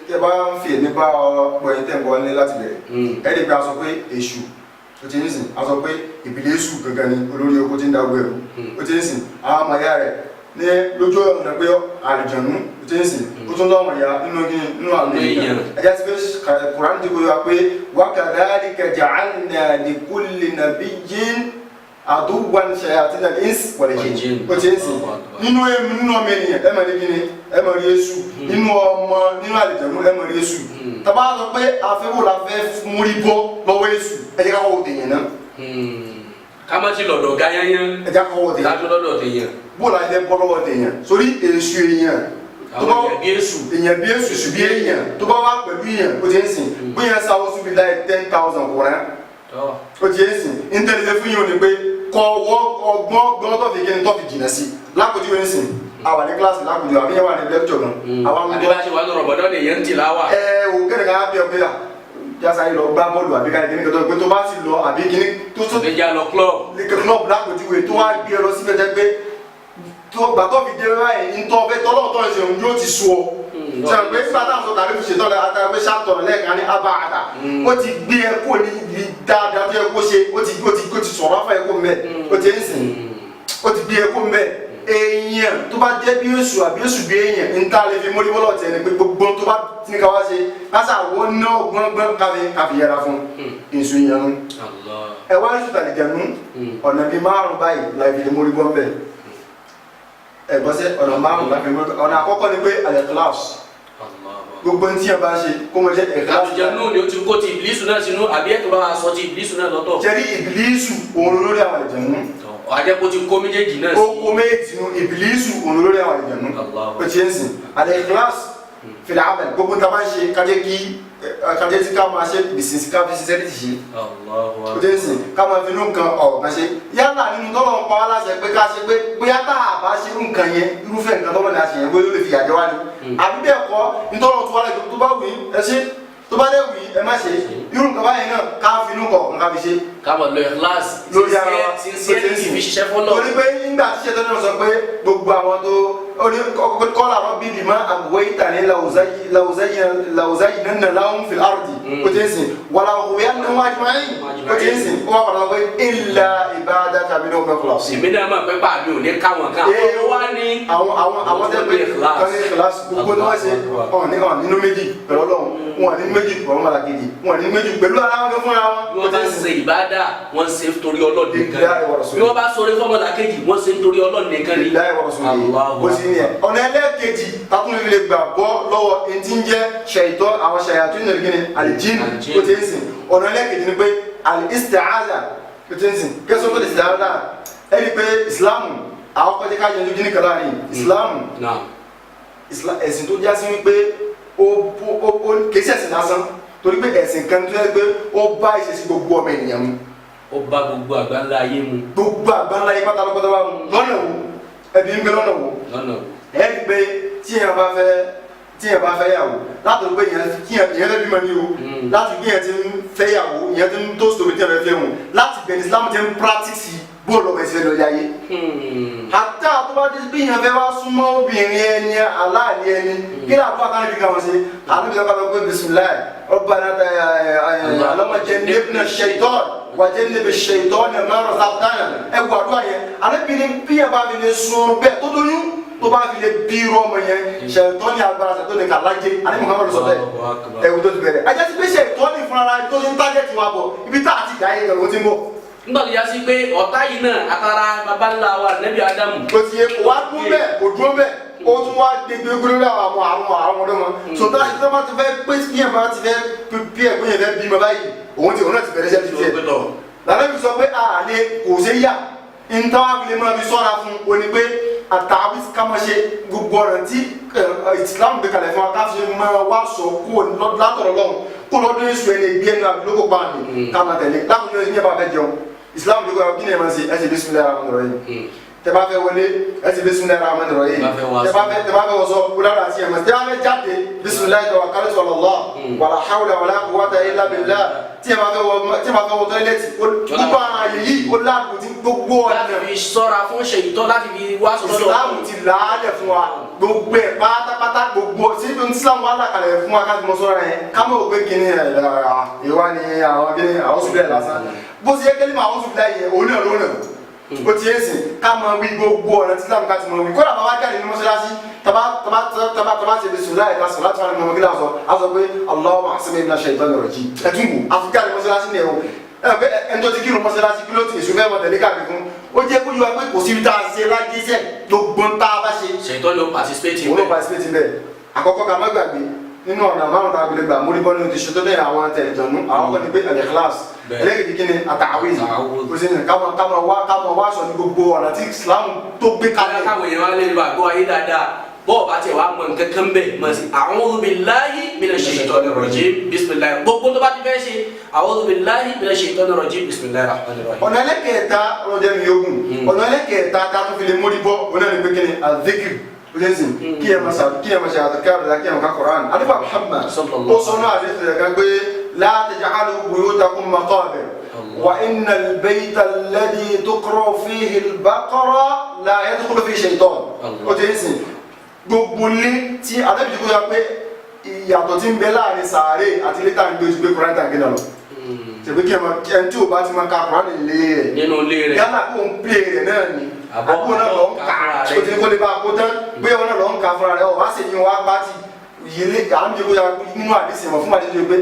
tẹ bá ń fi èmi bá ọ̀pọ̀ ẹ̀yìn tẹ̀ ń bọ̀ ní láti bẹ̀rẹ̀ ẹ̀ẹ́dì pé a sọ pé èṣù ó ti ń sìn a sọ pé ìbílẹ̀ èṣù gangan ni olórí oko ti ń dáwọ́ ẹ̀rù ó ti ń sìn àwọn ọmọ ìyá rẹ̀ ní lójú ọ̀nà pé àlùjànnú tí ń sìn ó tún lọ́mọ ìyá nínú àwọn èèyàn ẹ̀jẹ̀ ti pé Kùránì ti kó yọ pé wa kadhalika ja'alna li kulli nabiyyin aduwwan shayatina al-insi wal jinn ó ti ń sìn nínú ọmọ ènìyàn ẹ máa rí kíni ẹ máa rí Èṣù nínú àlùjànnú ẹ máa rí Èṣù tàbá sọ pé àfẹ́wò la fẹ́ múrí bọ́ lọ́wọ́ Èṣù ẹ jẹ́ ká wọ́n tèèyàn náà ká má ti lọ́dọ̀ gáyányán ẹ jẹ́ ká wọ́n tèèyàn láti lọ́dọ̀ tèèyàn bóòlù àti ẹbọ lọ́wọ́ tèèyàn sórí Èṣù èèyàn tó bá àwọn èèyàn bí Èṣù èèyàn bí èèyàn tó bá wá pẹ̀lú èèyàn ó ti ń sìn bóyá sáwọ́ súnbi láì 10,000 kọ̀ọ̀rán ó ti ń sìn ìtẹ̀lẹ́sẹ̀ fún yín ò ní pé kọ́ ọgbọ́n tó fi kí ni tó fi jìnà sí lápòjú ń sìn àwa ní kíláàsì lápòjú àbí yẹn wà ní lẹ́kítọ̀ gan àwa ń àbí bá ṣe wà ní rọ̀bọ̀dọ́ ni èèyàn ń tì láwà ò kẹ́nìkan á bí ọ pé jásá yìí lọ gbá bọ́ọ̀lù àbí káyọ̀ kíní kẹtọ́ pé tó bá sì lọ àbí kíní tó tó ìgbéjà lọ club lápòjú tó wá gbé ọ lọ síbẹ̀ jẹ́ pé tó gbàtọ́ fi dé báyìí ntọ́ fẹ́ tọ́lọ́tọ́ ẹ̀ ṣeun yóò ti sọ ṣe pé nígbà táwọn sọ tàbí fi ṣètọ́ lẹ àtàwọn pé ṣàtọ̀ lẹ́ẹ̀kan ní abáàdà ó ti gbé ẹ kó ní ibi dáadáa tó yẹ kó ṣe ó ti sọ̀rọ̀ afẹ́ kó mẹ́ ó ti ń sìn ó ti gbé ẹ kó mẹ́ èèyàn tó bá jẹ́ bí Èṣù àbí Èṣù bí èèyàn ń tá lè fi mórí bọ́lọ̀ tẹ̀ ní pé gbogbo tó bá ní ká wá ṣe kásà wọ́n ná gbọ́ngbọ́n káfí yẹra fún Èṣù ìyanu ẹ wá Èṣù tàlìjẹ̀nu ọ̀nà bíi márùn-ún báyìí láì fi lè mórí bọ́ bẹ́ẹ̀ ẹ̀gbọ́sẹ̀ ọ̀nà márùn-ún láti mú ọ̀nà àkọ́kọ́ ni pé al-ikhlas gbogbo ní tí a bá ṣe kó mọ jẹ́ ikhlas. àlùjànnú ni ó ti kó ti ìbílísù náà sínú àbí ẹ̀ tó bá sọ ti ìbílísù náà lọ́tọ̀. jẹ́rí ìbílísù òun lórí àwọn àlùjànnú. àjẹpọ̀ ti kó méjèèjì náà sí. ó kó méjì nínú ìbílísù òun lórí àwọn àlùjànnú. ó ti ń sìn al-ikhlas fil amal gbogbo tá a bá ń ṣe kájẹ́ tí ká máa ṣe bìsínsì ká fi ṣiṣẹ́ ní ti ṣe. ó ti ń sìn ká máa fi inú nǹkan ọ̀kan ṣe yálà nínú tọ́lọ̀ ń pa wá láṣẹ pé ká ṣe pé bóyá tá a bá ṣe nǹkan yẹn irúfẹ́ nǹkan tọ́lọ̀ ní àṣẹ yẹn bóyá ó lè fi àjẹ wá ní. àbí bẹ́ẹ̀ kọ́ nítorí tó wá lẹ́gbẹ̀ẹ́ tó bá wù í ẹ ṣe tó bá dé wù í ẹ má ṣe irú nǹkan báyìí náà ká fi inú kọ̀ọ̀kan ká fi ṣe. ká mọ̀ lọ ikhlas lórí ara wa sincerity fi ṣiṣẹ́ fọ́lọ́. torí pé nígbà tí ṣètò náà sọ pé gbogbo àwọn tó kọ́lá rọ bíbí má àbúwé ìtàní làwùzáyì nánà láwọn fil ardi ó ti ń sìn wàlá òwúyá ní wọ́n ajmáyìn ó ti ń sìn wọ́n padà pé illa ibadaka minhum al-ikhlas. èmi náà máa pẹ́ pàmì ò ní káwọn kan àwọn wá ní. àwọn tẹ́ pé kan ní ikhlas gbogbo ní wọ́n ṣe ọ̀n nínú méjì pẹ̀lú Ọlọ́run wọn ní méjì pẹ̀lú màlàkejì wọn ní méjì pẹ̀lú aláwọ̀ kan fúnra wọn. bí wọ́n bá ń ṣe ìbádà wọ́n ṣe torí Ọlọ́run nìkan bí wọ́n bá sọ̀rọ̀ fọ́mọlàkejì wọ́n ṣe torí Ọlọ́run nìkan ni. ọ̀nà ẹlẹ́ẹ̀kejì takùn lè gbà bọ́ lọ́wọ́ ẹtí ń jẹ́ ṣèyítọ́ àwọn ṣàyàtú ní ẹ̀rẹ́gẹ́ni àlìjín ó ti ń sìn ọ̀nà ẹlẹ́ẹ̀kejì ni pé al-isti'aza ó ti ń sìn kẹsàn-án tó lè ṣe dáadáa ẹni pé ìsìláàmù àwọn kọjá ká yẹn lójú ní kàlá ní ìsìláàmù ẹ̀sìn tó já sí wípé kìí ṣẹ̀sìn lásán torí pé ẹ̀sìn kan tó yẹ pé ó bá ìṣesí gbogbo ọmọ ènìyàn mu. ó bá gbogbo àgbáńlá ayé mu. gbogbo àgbáńlá ayé pátápátá wa mu lọ́nà wo ẹbí ń gbé lọ́nà wo. ẹni pé tí yẹn bá fẹ́ yàwó láti pé yẹn fẹ́ bímọ ní o láti bí yẹn ti ń fẹ́ yàwó yẹn ti ń tó sòmí tí yẹn fẹ́ fẹ́ wọn láti bẹ̀rẹ̀ Islam ti ń practice bóòlù ọmọ ìṣẹ̀lẹ̀ lórí ayé. àtà tó bá dé bí yẹn fẹ́ wá súnmọ́ obìnrin ẹni aláàlí ẹni kí ni àbúrò àkànlẹ̀ fi kàwọn sí àlọ́ bí wọ́n pé bisimilayi Rabbana Allahumma jannibna ash-shaytan wa jannib ash-shaytana ma razaqtana ẹ wà dùn àyẹn àlẹ́ bí ni bí yẹn bá fi lè sun bẹ́ẹ̀ tó dóyún tó bá fi lè bí irú ọmọ yẹn ṣètò ní agbára ṣètò ní kàlájẹ àní Muhammadu sọ bẹ́ẹ̀ ẹwù tó ti bẹ̀rẹ̀ ajá ti pé ṣètò ní fúnra tó ti ń tájẹ̀tì wa bọ̀ ibi tá a ti dá yẹn lọ́wọ́ ti ń bọ̀. nígbà tó yá sí pé ọ̀tá yìí náà atara baba ńlá wa nẹ́bí Ádámù. kò sí kò wá dún bẹ́ẹ̀ kò dún bẹ́ẹ̀ ó tún wá gbégbé gbólórí àwọn ọmọdé wọn sọtá ṣe tó bá ti fẹ́ pé bí ẹ̀ máa ti fẹ́ bí ẹ̀ pé yẹn fẹ́ bímọ báyìí òun náà ti bẹ̀rẹ̀ sẹ́ẹ̀ ti tiẹ̀ lálẹ́ fi sọ pé àlẹ́ kò ṣe yá ntọ́ abilé máa fi sọ́ra fún oní pé àtàwí kàmáṣe gbogbo ọ̀rọ̀ tí Islam gbé kalẹ̀ fún wa káfí máa wá sọ kó látọ̀rọ̀ lọ́hùn kó lọ́dún èso ẹni ìgbé ẹni àbílókò pààmì kàmá tẹ̀lé lákòókò ní ẹ̀bá fẹ́ jẹun Islam gbé kalẹ̀ kí ni ẹ̀ máa ṣe ẹ̀ ṣe bismillahir rahmanir rahim tẹ́ bá fẹ́ wọlé ẹ̀ ṣe bismillahir rahmanir rahim tẹ́ bá fẹ́ wọṣọ kúlára àti ẹ̀mọ́ tẹ́ bá fẹ́ jáde bismillahir tawakkaltu ala Allah wala hawla wala quwwata illa billah tí ẹ bá fẹ́ wọ tọ́lẹ́tì gbogbo ààyè yìí ó láàbò tí gbogbo ọ̀nà. láti fi sọ́ra fún ṣèyítọ́ láti fi wá sọ́dọ̀. Islam ti làálẹ̀ fún wa gbogbo ẹ̀ pátápátá gbogbo tí Islam wà lákàlẹ̀ fún wa ká ti mọ sọ́ra yẹn ká mọ̀ òpé kìíní ìwà ni àwọn kìíní àwọn sùgbẹ́ lásán bó ṣe yẹ kẹ́lí mà àwọn sùgbẹ́ yẹn òun náà lónà ó ti yé sìn ká máa wí gbogbo ọ̀nà tí Islam ká ti máa wí kódà bàbá jáde ní mọ́ṣáláṣí tàbá ṣe bismillah ìta sọ láti wà ní mọ́mọ́gílá sọ á sọ pé Allahumma asmi minash shaitanir rajim ẹ̀túnbù àfikà ní mọ́ṣáláṣí ní ẹ̀wọ̀n ẹni tó ti kírun mọ́ṣáláṣí kí ló ti èso fẹ́ mọ́ tẹ̀lé káàkiri fún ó jẹ́ kó yíwa pé kò sí tá a ṣe lájíṣẹ́ gbogbo ń tá a bá ṣe. ṣètò ló participate òun ló participate bẹ́ẹ̀ àkọ́kọ́ ká má gbàgbé nínú ọ̀nà márùn tá a gbélé gbà mórí bọ́ọ̀lù ti ṣètò lẹ́yìn àwọn tẹ̀lẹ̀jọ̀nù àwọn kan ní pé al-ikhlas ẹlẹ́gìdì kí ni àtàwíz kò sí ní káwọn wá aṣọ ní gbogbo ọ̀nà tí Islam tó gbé kalẹ̀. káwọn èèyàn wá lè lo àgọ́ ayé dáadáa bọ́ọ̀ bá tiẹ̀ wá mọ nǹkan kan bẹ́ẹ̀ mọ̀ sí a'udhu billahi minash shaitanir rajim bismillah gbogbo tó bá ti fẹ́ ṣe a'udhu billahi minash shaitanir rajim bismillahir rahmanir rahim. ọ̀nà ẹlẹ́kẹ̀ẹ́ta ọlọ́jẹ́ mi yógùn ọ̀nà ẹlẹ́kẹ̀ẹ́ta ká tó fi lè mórí bọ́ ọ̀nà ní pé kí ni al-dhikr lẹ́sìn kí ẹ máa ṣe àtàkàrà lákì àwọn Qur'an adúbà Muhammad ó sọ náà àdéhùn ẹ̀ka pé la taj'alu buyutakum maqabir wa innal bayta alladhi tuqra fihi al-baqara la yadkhulu fihi shaytan ó ti ń sìn gbogbo ní tí adébìtì kó yà pé ìyàtọ̀ tí ń bẹ láàrin sàárè àti ilé tàbí gbé ojúgbé Qur'an tàbí náà lọ tẹ̀wé kí ẹni tí ò bá ti máa ka Qur'an lé rẹ̀ nínú ilé rẹ̀ yálà kó ń pè rẹ̀ náà ni àbúrò náà lọ ń ka ó ti ní kó lè bá a kó tán gbé wọn náà lọ ń ka fúnra rẹ̀ ọ̀ wá sì ní wá bá ti yìí à ń jẹ́ kó yà nínú àdìsí wọn fún àdìsí pé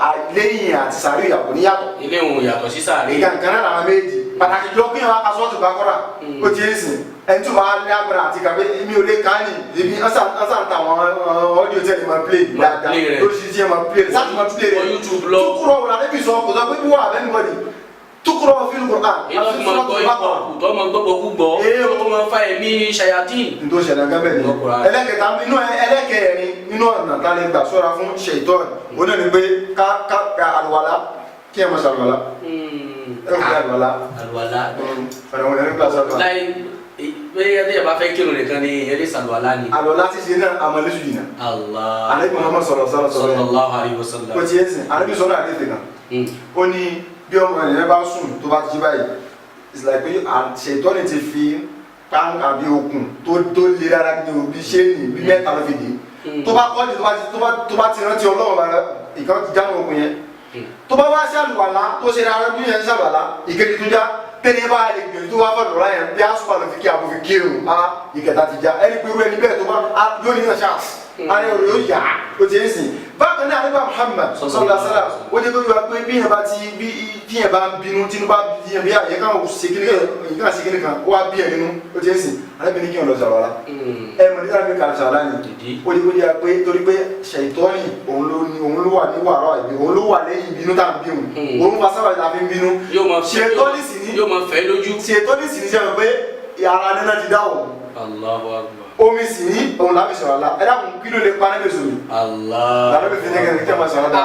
àìlẹ́yìn àti sàárè ìyàwó níyàtọ̀ ilé òun yàtọ̀ sí sàárè ìkànkàn náà làwọn méjì pàtàkì jọ kí wọn aṣọ tó bá kọ́ra ó ti ń sìn ẹni tí wọn á lé agbára àti kàwé mi ò lè ká ní ibi ọ̀sán ta àwọn ọdún tí ẹni máa play dáadáa lóríṣiríṣi ẹ máa play rẹ sáà tí máa play rẹ tó kúrò wọn àti bí sọ kò sọ pé bí wọn àbẹ́ni bọ́dì tó kúrò wọn fi lùkọ́ náà iná tó máa gbọ́ ikọ̀ tó máa gbọ́ gbọ́ gbọ́ tó máa fa ẹ̀mí ṣayatin. n tó ṣẹlẹ̀ gẹ́gẹ́ bẹ́ẹ̀ ni ẹlẹ́kẹta inú ẹlẹ́kẹrin nínú ọ̀nà tá a lè gbà sọ́ra fún ṣètọ́ ó náà ní pé ká àlùwàlá kí ẹ máa ṣàlùwàlá àlùwàlá ọ̀nà wọn ní gbà sọ́ra bẹ́ẹ̀ yẹn bá fẹ́ kírun nìkan ni ẹlẹ́ sàlùwàlá ni. àlùwàlá ti ṣe náà àmọ́ lẹ́sùn yìí náà. Allah. alẹ́ bí Muhammad sallallahu alaihi wasallam. kò tiẹ̀ sìn alẹ́ bí sọ́nà àdéhùn kan. ó ní bí ọmọ ènìyàn bá sùn tó bá jí báyìí it's like pé ṣètọ́ni ti fi pan àbí okùn tó lé rárá ní òbí ṣé ní bí mẹ́ta ló fi dé. tó bá kọ́ ni tó bá ti rántí Ọlọ́run bá ìkan ti jáwọ́ okùn yẹn. tó bá wá sí àlùwàlá tó ṣe rárá bí yẹn ń ṣàlùwàlá ìkejì tó já tẹ́lẹ̀ bá lè gbèrú tó wá fọ̀dọ̀ láyé bí asùpà ló fi kí àbò fi kírun ìkẹta ti já ẹni pé irú ẹni bẹ́ẹ̀ tó bá yóò ní náà ṣáàsì ààrẹ òrò yóò yá ó ti ń sìn bákan náà nígbà Muhammad sallallahu alaihi wasallam ó jẹ́ kó yíwa pé bí yẹn bá ń bínú tínú bá bí yẹn bí yẹn káwọn ṣe kíní kan ó wá bí yẹn nínú ó ti ń sìn alábìnrin kí wọn lọ sàrọ̀lá ẹ mọ̀ nígbà mi kà sàrọ̀lá ni ó jẹ́ kó yíwa pé torí pé ṣàìtọ́nì òun ló wà ní wàrà ìbí òun ló wà lẹ́yìn ìbínú tá à ń bí òun fa sábà tá a fi ń bínú ṣàìtọ́nì sì ní yóò máa fẹ́ lójú ṣàìtọ́nì sì ní sẹ́wọ̀n pé ara nínú ti dáwọ̀ Allahu Akbar omi sì ní òun lábì sọ̀rọ̀ la ẹ dákun kí ló lè pa níbi sòrò. lànà bí fìdí kẹrin kí ẹ máa sọ̀rọ̀ dá.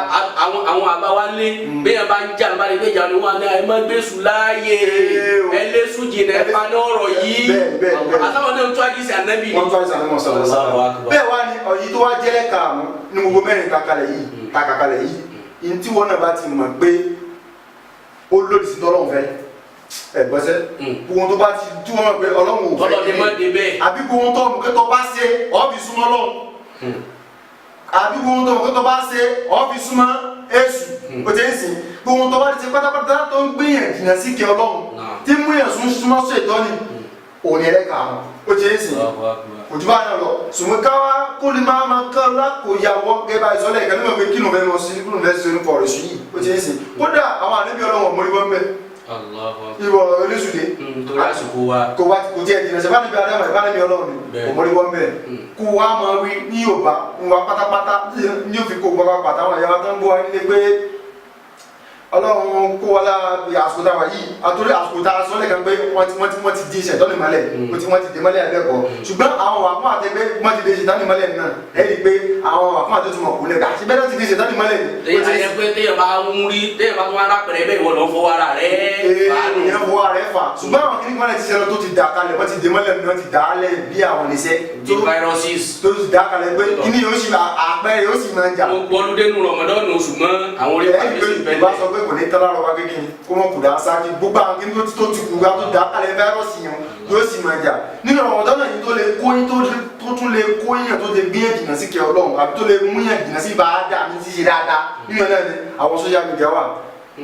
àwọn àbáwálé bẹ́ẹ̀ bá ń jà nípa ní ìgbéjà ni wọn ẹ má gbé sùn láàyè ẹ lé sùn jìnnà ẹ pa ní ọ̀rọ̀ yìí. àtàwọn náà ń tó àdìsí ànábì. wọ́n tó àdìsí ànábì sọ̀rọ̀ bẹ́ẹ̀ wá ní ọ̀yí tó wá jẹ́lẹ̀ kààmú ní gbogbo mẹ́rin kàkàlẹ̀ yìí tí wọ́n náà bá ti mọ̀ pé ó lòdì sí tọ́lọ́hún fẹ́ ẹgbẹ́sẹ̀ gbogbo tó bá ti tí wọ́n mọ̀ pé Ọlọ́run ò fẹ́ kí àbí gbogbo tó mọ̀ pé tó bá ṣe ọ́ fi súnmọ́ Ọlọ́run àbí gbogbo tó mọ̀ pé tó bá ṣe ọ́ fi súnmọ́ Èṣù ó ti ń sìn gbogbo tó bá ti ṣe pátápátá tó ń gbìyànjú jìnnà sí kí Ọlọ́run tí mú yàn súnmọ́ Ṣètánì òní ẹ̀rẹ́ka àwọn ó ti ń sìn ojú bá yàn lọ ṣùgbọ́n káwá kó lè máa kọ́ lákòóyàwó gẹ́gẹ́ bá ìsọ́lẹ̀ ìkànnì mọ̀ pé kí ló fẹ́ lọ sí kí ló fẹ́ sí onípọ̀ rẹ̀ sùn yìí ó ti ń sìn kódà àwọn àníbi Ọlọ́run mọ̀ níbọn bẹ́ẹ̀ ìwọ olóṣùdé kò wá kò tí ẹ jìnnà sẹ́fà níbi adama ìbánimi Ọlọ́run ni kò mọ̀ níbọn bẹ́ẹ̀ kó wá máa wí ní Yorùbá ń wá pátápátá ní òfin kó gbọ́ pátá àwọn ìyá tó ń bọ́ wá nílé pé Ọlọ́run kó wá láàbí àsìkò táwa yìí àtúndì àsìkò tá a sọ lẹ́kàn pé wọ́n ti di ìṣẹ̀tọ́ni mọ́lẹ̀ wọ́n ti di mọ́lẹ̀ ẹ̀lẹ́kọ̀ọ́ ṣùgbọ́n àwọn wà fún àtẹ́gbẹ́ wọ́n ti di ìṣẹ̀tọ́ni mọ́lẹ̀ náà ẹ̀rí pé àwọn wà fún àtẹ́tùmọ̀ kò lẹ́ka àti bẹ́ẹ̀ ti di ìṣẹ̀tọ́ni mọ́lẹ̀ ni. téèyàn pé téèyàn bá ń rí téèyàn bá tún wá lápẹ̀rẹ̀ bẹ́ẹ̀ ìwọ lọ fọwọ́ ara rẹ̀ fà á nù. ìyẹn fọwọ́ rẹ̀ fà ṣùgbọ́n àwọn kìnnìkan náà ti ṣẹlẹ̀ tó ti dà kalẹ̀ wọ́n ti di mọ́lẹ̀ náà ti dà á lẹ̀ bí àwọn oníṣẹ́. di viruses. tó ti dà kalẹ̀ pé kíní yóò ṣì àpẹẹrẹ yóò sì máa jà. mo gbọ́dún dénú Ramadan ṣùgbọ́n àwọn orí pàdé sí bẹ́ẹ̀. ìbá sọ pé kò ní tọ́lá rọ wá kékeré kó mọ̀ kùdà sáájú gbogbo àwọn kí ní tó ti kú wá tó dá alẹ́ fáírọ́ọ̀sì yẹn yóò sì máa jà nínú Ramadan náà yìí tó lè kó yín tó tún lè kó yín tó lè gbé yẹn jìnnà sí kẹ Ọlọ́run àbí tó lè mú yẹn jìnnà sí ìbáadà ní ti ṣe dáadáa nínú náà ni àwọn social media wà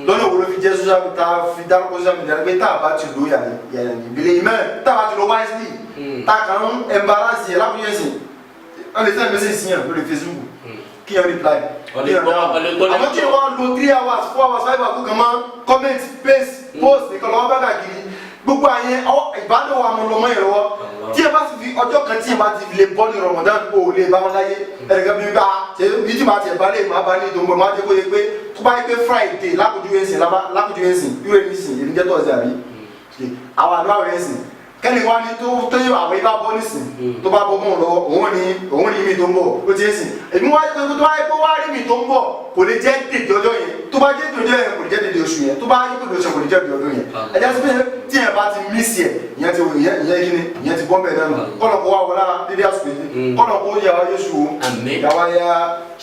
lọ́nà wo ló fi jẹ́ social media tá a fi dárúkọ social media pé tá a bá ti lo yàrá ìbílẹ̀ ìmọ̀ tá a bá ti lo wisely tá a kàn ń embarrass yẹ lápúyẹ̀ sìn wọ́n lè send message sí yàn lórí Facebook kí yàn reply àmọ́ kí wọ́n lo 3 hours 4 hours 5 hours kó kàn máa comment paste post nìkan lọ́wọ́ bá kàkiri gbogbo àyẹn ìbádọ́ wa mọ lọ́mọ yẹn lọ́wọ́ tí ẹ bá ti fi ọjọ́ kan tí ẹ bá ti lè bọ́ ní Ramadan o lè bá wọn láyé ẹ̀rẹ̀gẹ́ bí bá bí tí màá tiẹ̀ bá lè má bá ní ìdòwò máa jẹ́ kó yẹ pé tó bá yẹ pé Friday lákòójú ẹ̀sìn yóò ní sìn èmi jẹ́ tọ́sí àbí àwọn àdúrà rẹ̀ sìn kẹ́ni wá ní tó yẹ àwọn ibà bọ́ nísìn tó bá bọ́ mọ́ lọ́wọ́ òun ní mi tó ń bọ̀ ó ti ẹ̀sìn èmi wá pé tó wáyé pé wá rí mi tó ń bọ̀ kò lè jẹ́ dèdè ọjọ́ yẹn tó bá jẹ́ dèdè ọjọ́ yẹn kò lè jẹ́ dèdè oṣù yẹn tó bá yẹ dèdè oṣù kò lè jẹ́ dèdè ọdún yẹn ẹ̀jẹ̀ sí pé tí yẹn bá ti mí sí ẹ̀ ìyẹn ti kíni ìyẹn ti bọ́ mẹ́rin náà kọ́nà kó wá wọlé dídí àsùpè kọ́nà kó yà wá Yéṣu yàwá ya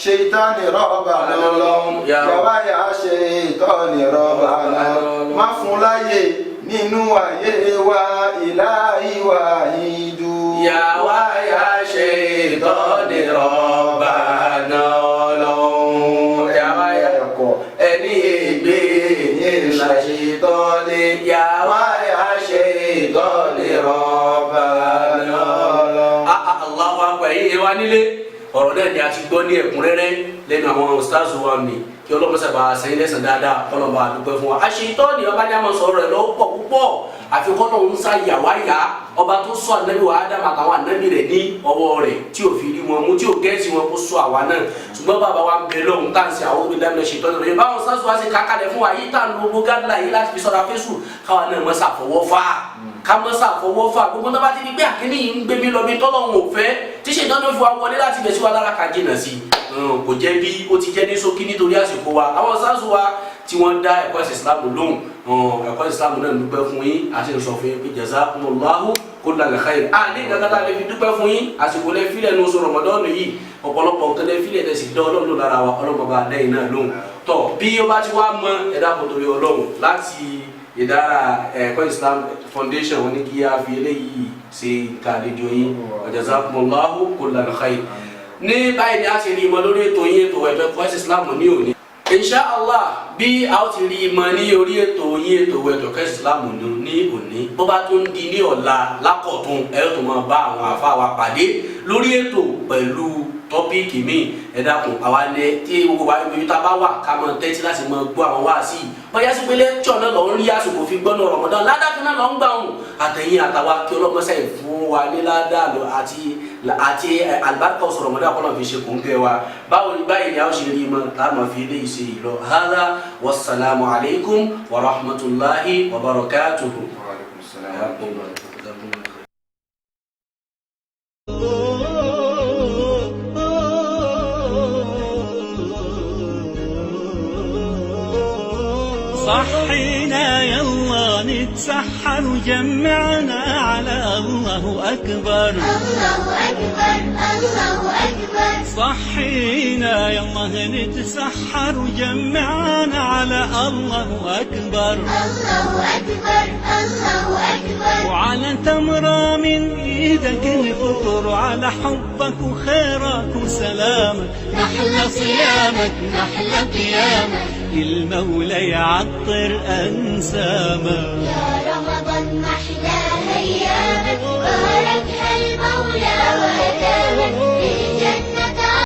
ṣètánì rọ́ọ̀bà lọ́lọ́ yàwá ya ṣètánì rọ́ọ̀bà lọ́lọ́ má fún láyè nínú ayé wa ìláyé wa ìdú. Yàwá ya ṣètánì rọ́ọ̀bà lọ́lọ́ yàwá ya ẹni ègbé ìlà ṣètánì yàwá ya ṣètánì rọ́ọ̀bà lọ́lọ́. Allahu akbar yìí wá nílé ọ̀rọ̀ náà ni a ti gbọ́ ní ẹ̀kúnrẹ́rẹ́ lẹ́nu àwọn ustaz wa ni kí ọlọ́mọ sábà sẹ́yìn lẹ́sàn dáadáa ọlọ́mọ àdúpẹ́ fún wa. àṣetọ́ ni ọba ní àmọ́ sọ̀rọ̀ rẹ̀ lọ́wọ́ pọ̀ púpọ̀ àfikún náà ń sá yàwá yá ọba tó sọ ànábì wa Ádámù àtàwọn ànábì rẹ̀ ní ọwọ́ rẹ̀ tí ò fi rí wọn mú tí ò gẹ́ẹ̀sì wọn kó sọ àwa náà ṣùgbọ́n bàbá wa ń bẹ lọ́hùn tá à ń ṣe àwọn òbí dáná ṣètọ́ nínú báwọn sáṣù wa ṣe kákalẹ̀ fún wa yìí tá à ń lo gbogbo gádùlà yìí láti fi sọ́ra fésù káwa náà mọ́ ṣàfọwọ́fà ká mọ́ ṣàfọwọ́fà gbogbo tó bá ti di pé àkíní yìí ń gbé mi lọ bí tọ́lọ́hún ò fẹ́ tí ṣètọ́ ní ó fi wa wọlé láti bẹ̀ sí wa lára ká jìnà sí kò jẹ́ bí ó ti jẹ́ ní ṣókí nítorí àsìkò wa àwọn sáṣù wa tí wọ́n dá ẹ̀kọ́ ẹ̀sìn Islam lóhùn ẹ̀kọ́ Islam náà dúpẹ́ fún yín àti sọ fún yín pé jazakumullahu kullal khair. ní ìgbàgbọ́ta lè fi dúpẹ́ fún yín àsìkò lè filẹ̀ ní oṣù Ramadan yìí ọ̀pọ̀lọpọ̀ nǹkan lè filẹ̀ tẹ̀sí dán Ọlọ́run lára wa Ọlọ́run bá dẹ́yìn náà lóhùn tọ̀ bí ó bá ti wá mọ ẹ̀dá àpòtòrí Ọlọ́run láti ìdára ẹ̀kọ́ Islam Foundation wọn ní kí a fi eléyìí ṣe kàlejò yín jazakumullahu kullal khair. ní báyìí ni a ṣe rí ìmọ̀ lórí ètò yín ètò ẹ̀kọ́ Islam ní òní. Inshallah bí a ó ti rí ìmọ̀ ní orí ètò yín ètò ẹ̀kọ́ Islam ní òní bó bá tó ń di ní ọ̀la lákọ̀tún ẹ̀rọ tó máa bá àwọn àfáà wa pàdé lórí ètò pẹ̀lú tọ́píìkì míì ẹ dákun àwa lẹ tí gbogbo wa ibi tá a bá wà ká mọ tẹ́tí láti mọ gbọ́ àwọn wá sí i bóyá sí pé lẹ́tọ̀ náà lọ ń rí àsìkò fi gbọ́nà Ramadan ládàkùn náà lọ ń gbà wọn àtẹ̀yìn àtàwa kí ọlọ́mọṣẹ́ fún wa ní ládàá lọ àti àlùbáríkà ọ̀sọ̀ Ramadan kọ́nà fi ṣe kóńgẹ́ wa báwo ni báyìí ni a ó ṣe rí mọ́ tá a máa fi ilé ìṣe ìlọ hádà wassalamu alaikum wa rahmatullahi wa barakatuhu. صحينا يلا نتسحر وجمعنا على الله أكبر الله أكبر الله أكبر صحينا يلا نتسحر وجمعنا على الله أكبر الله أكبر الله أكبر وعلى تمرة من إيدك نفطر على حبك وخيرك وسلامك نحلى صيامك نحلى قيامك المولى يعطر أنسامك يا رمضان محلى أيامك باركها المولى وهدامك